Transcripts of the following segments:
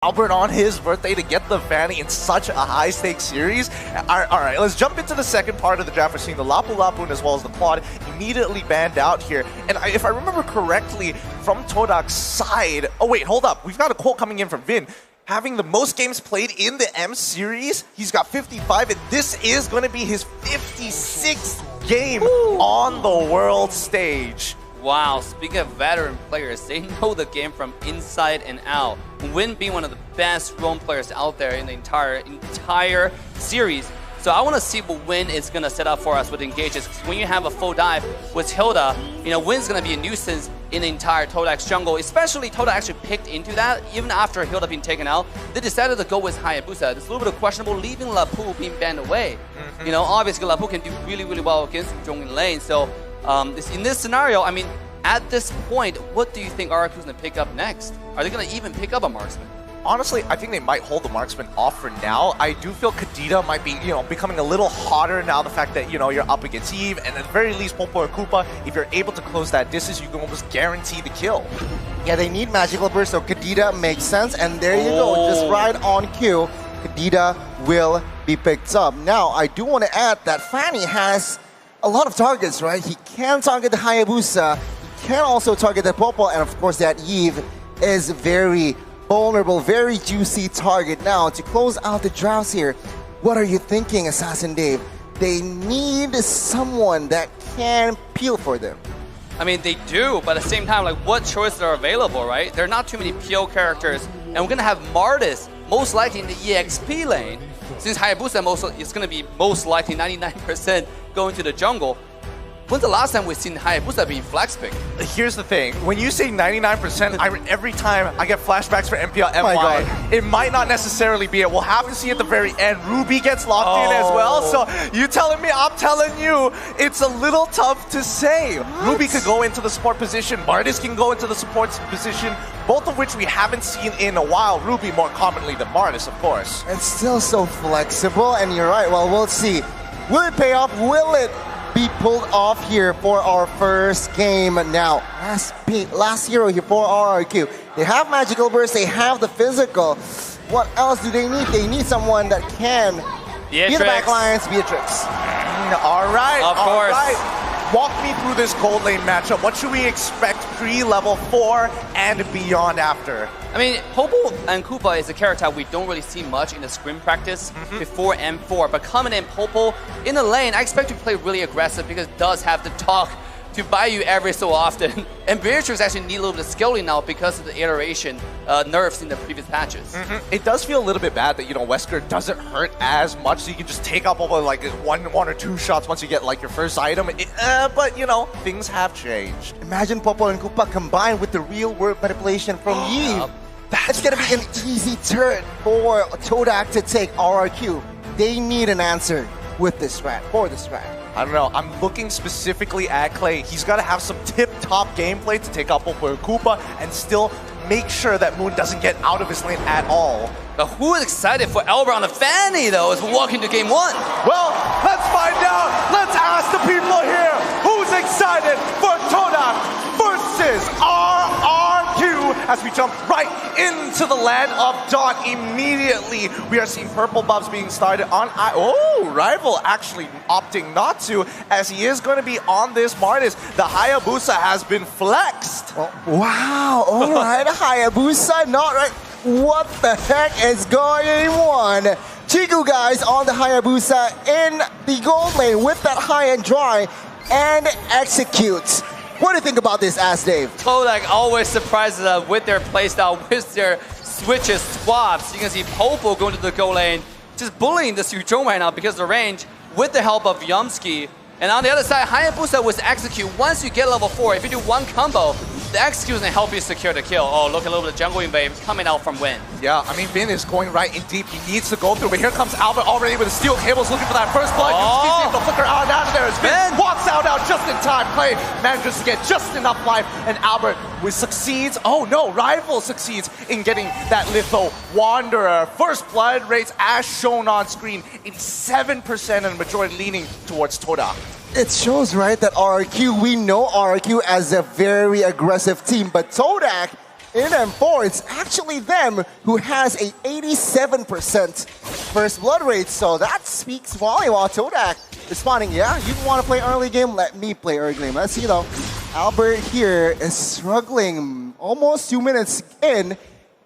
Albert on his birthday to get the Fanny in such a high-stakes series. Alright, let's jump into the second part of the draft. We're seeing the Lapu Lapu as well as the Quad immediately banned out here. And if I remember correctly, from Todak's side... Oh wait, hold up. We've got a quote coming in from Vin. Having the most games played in the M series, he's got 55, and this is going to be his 56th game on the world stage. Wow, speaking of veteran players, they know the game from inside and out. Win being one of the best roam players out there in the entire series. So I want to see what Win is going to set up for us with engages. When you have a full dive with Hilda, Win's going to be a nuisance in the entire Todak's jungle. Especially Todak actually picked into that. Even after Hilda being taken out, they decided to go with Hayabusa. It's a little bit of questionable, leaving Lapu being banned away. Obviously Lapu can do really, really well against Zhongyin lane. So in this scenario, I mean, at this point, what do you think RRQ is going to pick up next? Are they going to even pick up a marksman? Honestly, I think they might hold the marksman off for now. I do feel Kadita might be, becoming a little hotter now. The fact that, you're up against Eve, and at the very least, Popo or Koopa, if you're able to close that distance, you can almost guarantee the kill. Yeah, they need magical burst, so Kadita makes sense, and there you go, just right on cue. Kadita will be picked up. Now, I do want to add that Fanny has a lot of targets, right? He can target the Hayabusa, he can also target the Popo, and of course that Eve is very vulnerable, very juicy target. Now, to close out the drafts here, what are you thinking, Assassin Dave? They need someone that can peel for them. I mean, they do, but at the same time, like, what choices are available, right? There are not too many PO characters, and we're going to have Martis most likely in the EXP lane, since Hayabusa is going to be most likely 99% going to the jungle. When's the last time we've seen Hayabusa being flex picked? Here's the thing. When you say 99%, every time I get flashbacks for MPL MY, it might not necessarily be it. We'll have to see at the very end. Ruby gets locked in as well. So you telling me, I'm telling you, it's a little tough to say. What? Ruby could go into the support position. Martis can go into the support position, both of which we haven't seen in a while. Ruby more commonly than Martis, of course. It's still so flexible, and you're right. Well, we'll see. Will it pay off? Will it be pulled off here for our first game? Now, last hero here for RRQ. They have magical burst, they have the physical. What else do they need? They need someone that can be the backlines, Beatrix. All right, of course. Right. Walk me through this gold lane matchup. What should we expect pre-level 4 and beyond after? I mean, Popo and Koopa is a character we don't really see much in the scrim practice before M4. But coming in Popo in the lane, I expect to play really aggressive because it does have the talk to buy you every so often. And Beatrix actually need a little bit of scaling now because of the iteration nerfs in the previous patches. It does feel a little bit bad that, Wesker doesn't hurt as much, so you can just take up over like one or two shots once you get like your first item. But, things have changed. Imagine Popo and Koopa combined with the real world manipulation from Eve. That's going to be an easy turn for Todak to take RRQ. They need an answer with this strat, for this strat. I don't know. I'm looking specifically at Clay. He's got to have some tip-top gameplay to take out Popo and Koopa and still make sure that Moon doesn't get out of his lane at all. But who is excited for Albert on the Fanny, though, as we walk into game 1? Well, let's find out. Let's ask the people here. Who's excited for Todak versus RRQ? As we jump right into the land of Dawn immediately. We are seeing purple buffs being started on Rival actually opting not to, as he is going to be on this Martis. The Hayabusa has been flexed. Wow, all right, Hayabusa, not right. What the heck is going on? Chiku guys on the Hayabusa in the gold lane with that high and dry and executes. What do you think about this, Ask Dave? Todak always surprises us with their playstyle, with their switches, swaps. You can see Popo going to the gold lane, just bullying the Suzhong right now because of the range with the help of Yumski. And on the other side, Hayabusa was execute. Once you get level 4, if you do one combo, the execute is going to help you secure the kill. Oh, look, a little bit of jungle invade coming out from Win. Yeah, I mean, Vin is going right in deep. He needs to go through, but here comes Albert already with the steel cables looking for that first blood. He's able to flicker out of there as Vin walks out just in time. Clay manages to get just enough life, and Albert succeeds. Oh no, Rival succeeds in getting that Litho Wanderer. First blood rates as shown on screen, 87% and the majority leaning towards Todak. It shows, right, that RRQ, we know RRQ as a very aggressive team, but Todak in M4, it's actually them who has a 87% first blood rate. So that speaks volume. While Todak responding, yeah, you want to play early game? Let me play early game. Let's see though. Albert here is struggling. Almost 2 minutes in,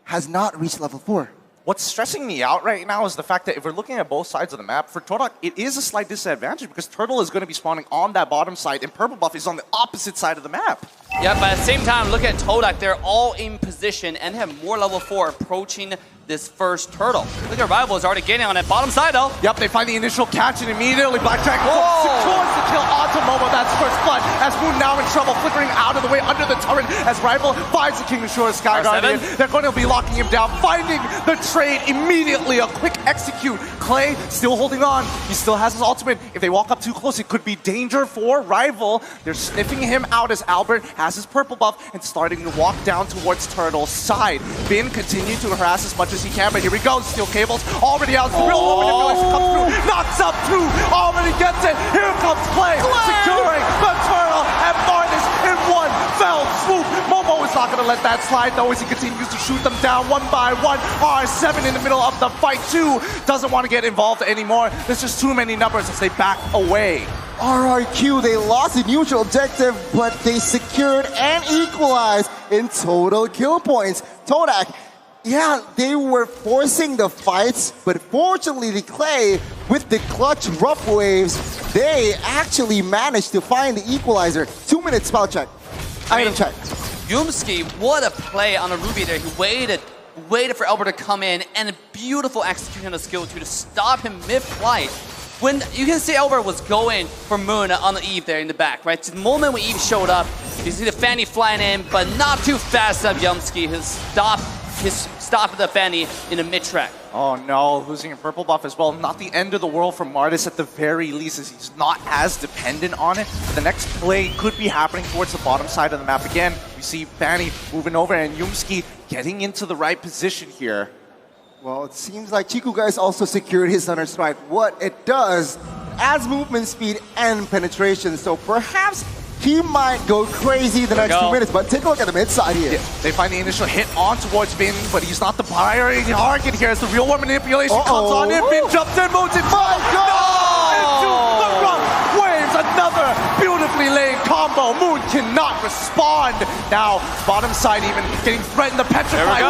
has not reached level 4. What's stressing me out right now is the fact that if we're looking at both sides of the map, for Todak, it is a slight disadvantage because Turtle is going to be spawning on that bottom side and Purple Buff is on the opposite side of the map. Yeah, but at the same time, look at Todak. They're all in position and have more level 4 approaching this first turtle. Look at Rival is already getting on that bottom side though. Yep, they find the initial catch and immediately Blackjack secures the kill onto Momo. That's first blood. As Moon now in trouble, flickering out of the way under the turret as Rival finds the King of Shore Sky Guardian. They're going to be locking him down, finding the trade immediately. A quick execute. Clay still holding on. He still has his ultimate. If they walk up too close, it could be danger for Rival. They're sniffing him out as Albert has his purple buff and starting to walk down towards Turtle's side. Bin continuing to harass as much as he can, but here we go. Steel cables already out. The real manipulation comes through. Knocks up two. Already gets it. Here comes Clay. Securing the turtle and Martis in one fell swoop. Momo is not going to let that slide though as he continues to shoot them down one by one. R7 in the middle of the fight too. Doesn't want to get involved anymore. There's just too many numbers as they back away. RRQ, they lost the neutral objective, but they secured and equalized in total kill points. Todak, yeah, they were forcing the fights, but fortunately the Clay, with the clutch rough waves, they actually managed to find the equalizer. 2 minutes spell check. Item check. Yumski, what a play on a Ruby there. He waited for Albert to come in, and a beautiful execution of skill 2 to stop him mid-flight. When you can see Albert was going for Moon on the Eve there in the back, right? The moment when Eve showed up, you see the Fanny flying in, but not too fast up Yumski. His stop the Fanny in the mid-track. Oh no, losing a purple buff as well. Not the end of the world for Martis at the very least, as he's not as dependent on it. But the next play could be happening towards the bottom side of the map again. We see Fanny moving over and Yumski getting into the right position here. Well, it seems like Chiku guys also secured his Thunder Strike. What it does adds movement speed and penetration, so perhaps he might go crazy the next 2 minutes, but take a look at the mid side here. Yeah, they find the initial hit on towards Bin, but he's not the priority target here as the real war manipulation comes on in. Bin jumps in, moves it. My God! Into the rough waves. Another beautifully laid combo. Moon cannot respond. Now, bottom side even getting threatened. The petrified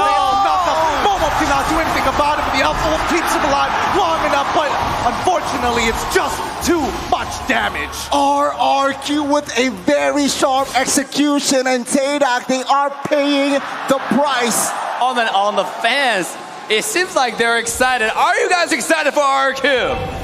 Momo cannot do anything about it, but the Alpha Wolf keeps him alive long enough, but unfortunately, it's just too much damage. RRQ with a very sharp execution, and Todak, they are paying the price. On the fans, it seems like they're excited. Are you guys excited for RRQ?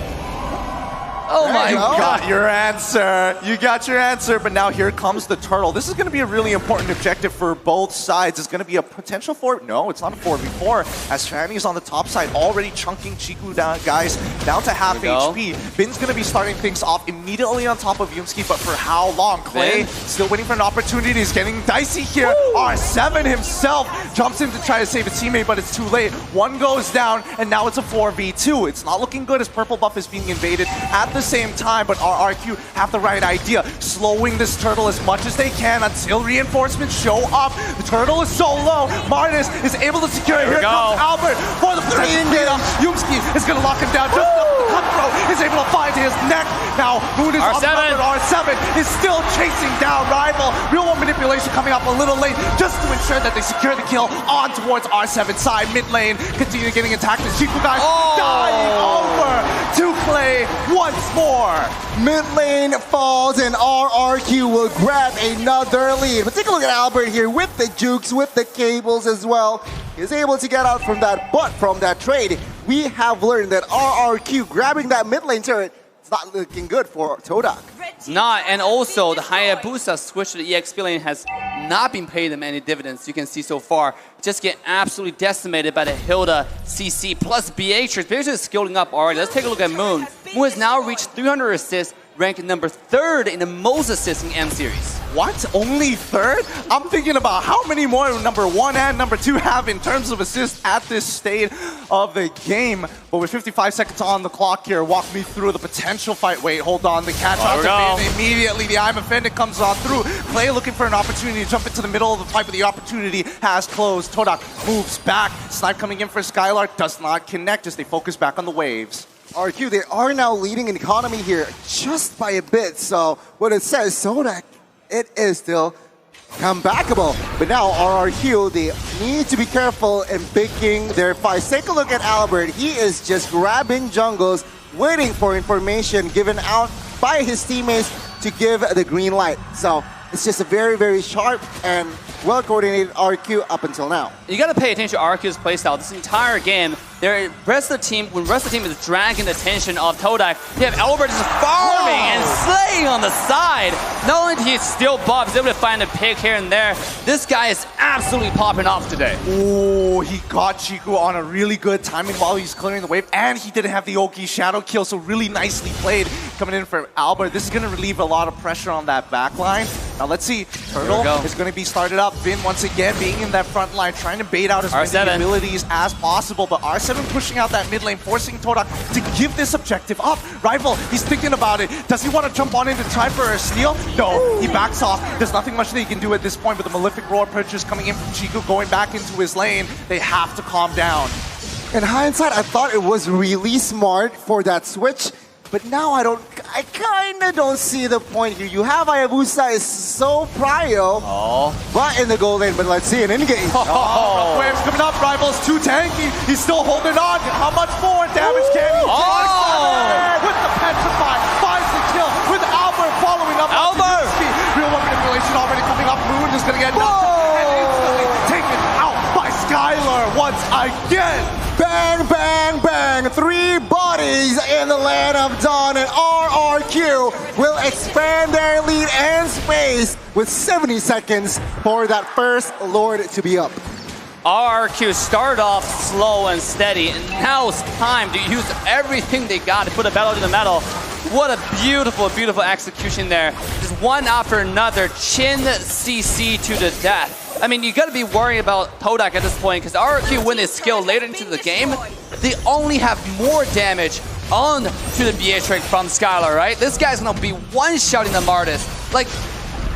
Oh my God. You got your answer. You got your answer, but now here comes the turtle. This is going to be a really important objective for both sides. It's going to be a potential for... No, it's not a 4v4, as Fanny is on the top side, already chunking Chiku down, guys, down to half HP. Bin's going to be starting things off immediately on top of Yumski, but for how long? Clay still waiting for an opportunity. He's getting dicey here. R7 himself jumps in to try to save his teammate, but it's too late. One goes down, and now it's a 4v2. It's not looking good as purple buff is being invaded at the same time, but RRQ have the right idea, slowing this turtle as much as they can until reinforcements show up. The turtle is so low. Martis is able to secure it. Here comes Albert for the 3 data. Yumski is going to lock him down. Just the cutthroat is able to find his neck. Now Moon is on the cover. R7 is still chasing down Rival. Real one manipulation coming up a little late just to ensure that they secure the kill on towards R7 side. Mid lane continue getting attacked. The Chiku guys dying over to Clay once more. Mid lane falls and RRQ will grab another lead. But take a look at Albert here with the jukes, with the cables as well. He's able to get out from that, but from that trade, we have learned that RRQ grabbing that mid lane turret is not looking good for Todak. Not, and also the Hayabusa switch to the EXP lane has not been paying them any dividends. You can see so far, just get absolutely decimated by the Hilda CC plus Beatrix. Beatrix is skilling up already. Let's take a look at Moon. Moon has now reached 300 assists, ranked number 3rd in the most assists in M series. What? Only third? I'm thinking about how many more number 1 and number 2 have in terms of assists at this stage of the game. But with 55 seconds on the clock here, walk me through the potential fight. Wait, hold on. The catch out to Finn. Immediately, the I'm Offended comes on through. Clay looking for an opportunity to jump into the middle of the fight, but the opportunity has closed. Todak moves back. Snipe coming in for Skylar. Does not connect as they focus back on the waves. RQ, they are now leading in economy here just by a bit. So what it says, Todak, it is still comebackable. But now RRQ, they need to be careful in picking their fights. Take a look at Albert. He is just grabbing jungles, waiting for information given out by his teammates to give the green light. So it's just a very, very sharp and well-coordinated RQ up until now. You got to pay attention to RQ's playstyle. This entire game, when the rest of the team is dragging the attention of Todak, you have Albert just farming and slaying on the side. Not only did he steal buff, he's able to find a pick here and there. This guy is absolutely popping off today. Oh, he got Chiku on a really good timing while he's clearing the wave, and he didn't have the Oki shadow kill, so really nicely played coming in for Albert. This is going to relieve a lot of pressure on that back line. Now let's see, Turtle is going to be started up. Vin once again being in that front line, trying to bait out as many abilities as possible, but R7 pushing out that mid lane, forcing Todak to give this objective up. Rival, he's thinking about it. Does he want to jump on in to try for a steal? No, he backs off. There's nothing much that he can do at this point, but the Malefic Roar purchase coming in from Chiku, going back into his lane. They have to calm down. In hindsight, I thought it was really smart for that switch, but now I kind of don't see the point here. You have Hayabusa is so prio, but in the goal lane, but let's see an in-game. Waves coming up, Rival's too tanky. He's still holding on. How much more damage can he take? With the Petrify, finds the kill with Albert following up. Albert! Real one manipulation already coming up. Moon is going to get knocked and instantly taken out by Skylar once again. Bang, bang, bang. 3 bodies in the land of Dawn, and RRQ will expand their lead and space with 70 seconds for that first Lord to be up. RRQ started off slow and steady, and now it's time to use everything they got to put a pedal to the metal. What a beautiful, beautiful execution there. Just one after another, chin CC to the death. I mean, you got to be worried about Todak at this point, because RRQ, when they skill later into the game, they only have more damage on to the BA trick from Skylar, right? This guy's going to be one-shotting the Martis. Like,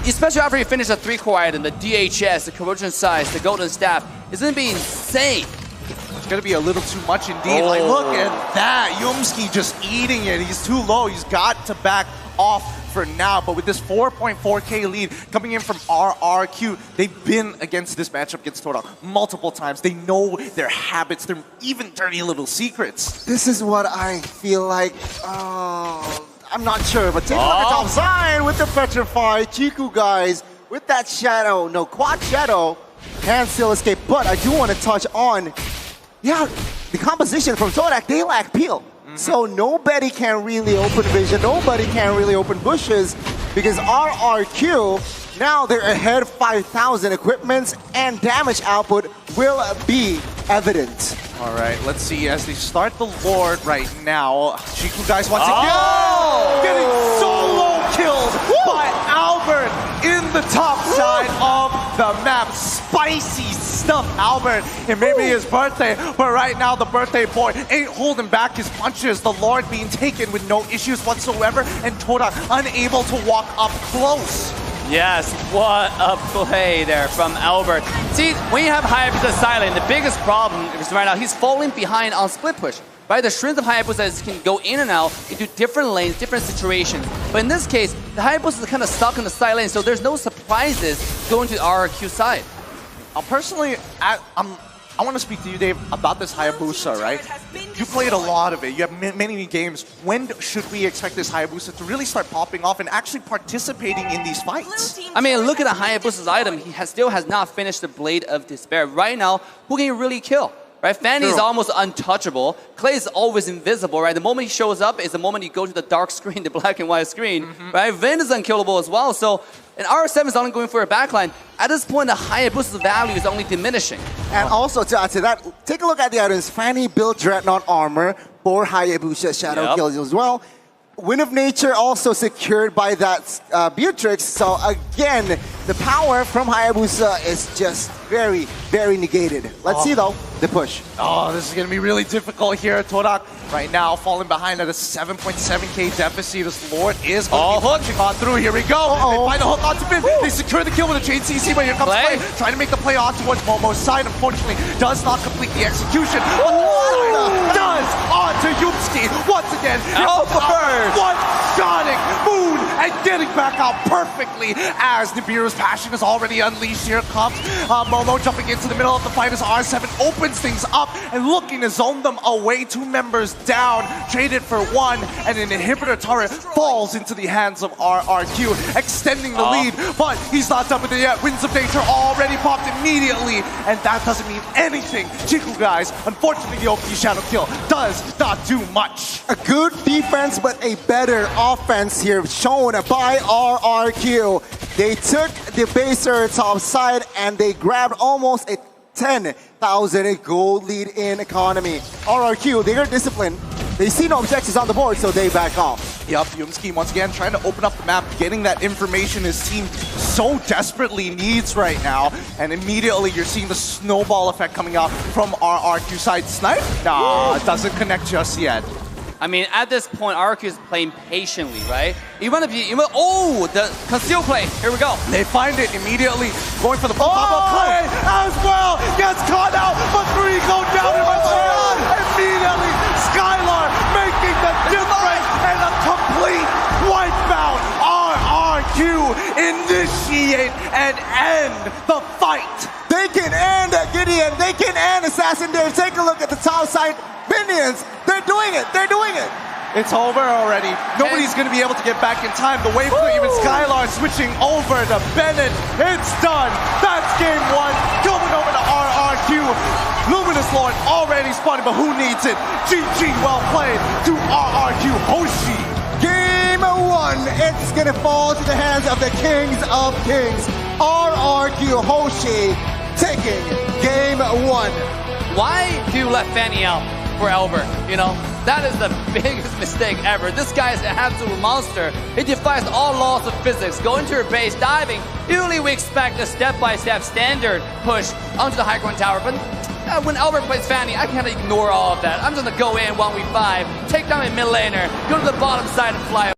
especially after he finishes a 3-core item, the DHS, the Corrosion Size, the Golden Staff, it's going to be insane. It's going to be a little too much indeed. Like, look at that. Yumski just eating it. He's too low. He's got to back off for now, but with this 4.4k lead coming in from RRQ, they've been against this matchup against Todak multiple times. They know their habits, their even dirty little secrets. This is what I feel like. I'm not sure, but take a look at top side with the Petrify. Chiku guys with that shadow, no quad shadow, can still escape. But I do want to touch on, the composition from Todak. They lack peel. So nobody can really open vision, nobody can really open bushes, because RRQ, now they're ahead 5,000 equipments, and damage output will be evident. All right, let's see as they start the Lord right now. Chiku guys once again getting solo killed by Albert in the top side of the map. Spicy stuff, Albert. It may be his birthday, but right now the birthday boy ain't holding back his punches. The Lord being taken with no issues whatsoever, and Todak unable to walk up close. Yes, what a play there from Albert. See, when you have Hayabusa silent, the biggest problem is right now he's falling behind on split push. Right, the strength of Hayabusa can go in and out into different lanes, different situations. But in this case, the Hayabusa is kind of stuck in the side lane, so there's no surprises going to the RRQ side. Personally, I want to speak to you, Dave, about this Hayabusa, right? You played a lot of it. You have many games. When should we expect this Hayabusa to really start popping off and actually participating in these fights? I mean, look at the Hayabusa's item. He still has not finished the Blade of Despair. Right now, who can you really kill? Right, Fanny is almost untouchable. Clay is always invisible, right? The moment he shows up is the moment you go to the dark screen, the black and white screen, right? Vin is unkillable as well, so and R7 is only going for a backline. At this point, the Hayabusa's value is only diminishing. And also, to add to that, take a look at the items. Fanny built Dreadnought armor for Hayabusa Shadow kills as well. Wind of Nature also secured by that Beatrix. So again, the power from Hayabusa is just very, very negated. Let's see though, the push. Oh, this is going to be really difficult here. Todak right now falling behind at a 7.7k deficit. This Lord is going to be punching on through. Here we go. They find a hook onto Bin. They secure the kill with a chain CC, but here comes Play. Trying to make the play on towards Momo's side. Unfortunately, does not complete the execution. But does onto Yumski. Once again, one-shotting Moon and getting back out perfectly as Nibiru's passion is already unleashed. Here comes Momo jumping into the middle of the fight as R7 opens things up and looking to zone them away. 2 members down, traded for 1, and an inhibitor turret falls into the hands of RRQ, extending the lead, but he's not done with it yet. Winds of Nature already popped immediately, and that doesn't mean anything. Chiku, guys, unfortunately the OP Shadow Kill does not do much. A good defense, but a better offense here shown by RRQ. They took the baser top side and they grabbed almost a 10,000 gold lead in economy. RRQ, they are disciplined. They see no objectives on the board, so they back off. Yup, Yumski once again trying to open up the map, getting that information his team so desperately needs right now. And immediately you're seeing the snowball effect coming out from RRQ side. Snipe? Nah, doesn't connect just yet. I mean, at this point, RQ is playing patiently, right? Even if you, the conceal play. Here we go. They find it immediately, going for the pop-up play as well. Gets caught out, but 3 go down in return. Immediately, Skylar making the difference and a complete wipeout. RRQ initiate and end the fight. They can end Gideon. They can end Assassin Dave. Take a look at the top side. Minions, they're doing it. They're doing it. It's over already. Nobody's going to be able to get back in time. The wave to even Skylar switching over to Bennett. It's done. That's game 1. Going over to RRQ. Luminous Lord already spotted, but who needs it? GG, well played to RRQ Hoshi. Game 1, it's going to fall to the hands of the Kings of Kings. RRQ Hoshi taking game 1. Why do you let Fanny out for Albert? You know, that is the biggest mistake ever. This guy is an absolute monster. He defies all laws of physics. Going to your base, diving. Usually we expect a step-by-step standard push onto the high ground tower, but when Albert plays Fanny, I can't ignore all of that. I'm just gonna go in 1v5, take down a mid laner, go to the bottom side and fly